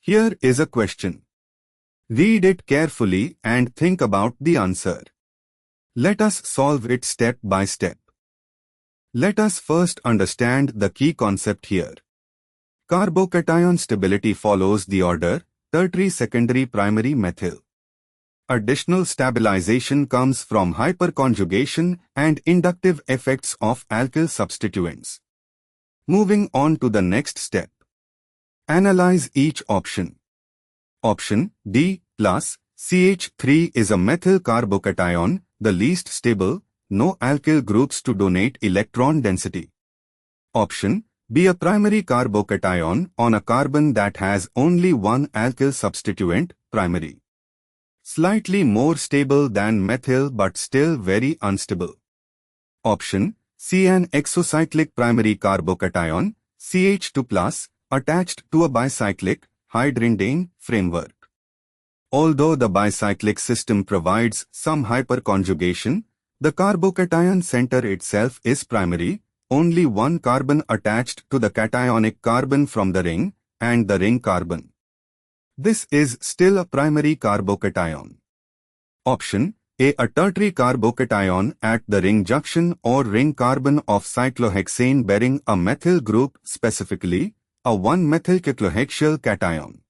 Here is a question. Read it carefully and think about the answer. Let us solve it step by step. Let us first understand the key concept here. Carbocation stability follows the order tertiary, secondary, primary, methyl. Additional stabilization comes from hyperconjugation and inductive effects of alkyl substituents. Moving on to the next step. Analyze each option. Option D plus CH3 is a methyl carbocation, the least stable, no alkyl groups to donate electron density. Option B, a primary carbocation on a carbon that has only one alkyl substituent, primary. Slightly more stable than methyl but still very unstable. Option C, an exocyclic primary carbocation, CH2+, attached to a bicyclic, hydrindane framework. Although the bicyclic system provides some hyperconjugation, the carbocation center itself is primary, only one carbon attached to the cationic carbon from the ring, and the ring carbon. This is still a primary carbocation. Option A, a tertiary carbocation at the ring junction or ring carbon of cyclohexane bearing a methyl group, specifically a 1-methylcyclohexyl cation.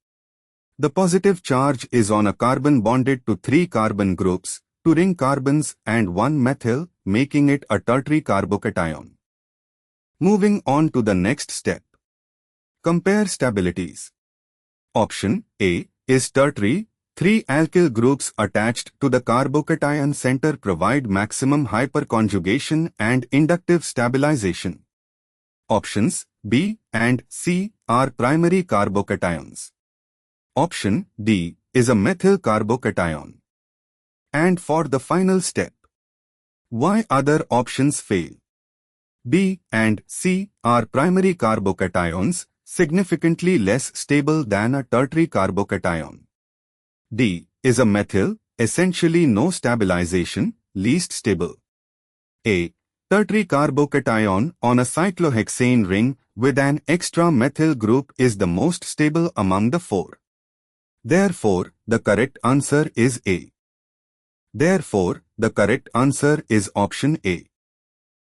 The positive charge is on a carbon bonded to 3 carbon groups, 2 ring carbons and 1 methyl, making it a tertiary carbocation. Moving on to the next step. Compare stabilities. Option A is tertiary. 3 alkyl groups attached to the carbocation center provide maximum hyperconjugation and inductive stabilization. Options B and C are primary carbocations. Option D is a methyl carbocation. And for the final step, why other options fail? B and C are primary carbocations, significantly less stable than a tertiary carbocation. D is a methyl, essentially no stabilization, least stable. A tertiary carbocation on a cyclohexane ring with an extra methyl group is the most stable among the 4. Therefore, the correct answer is A. Therefore, the correct answer is option A.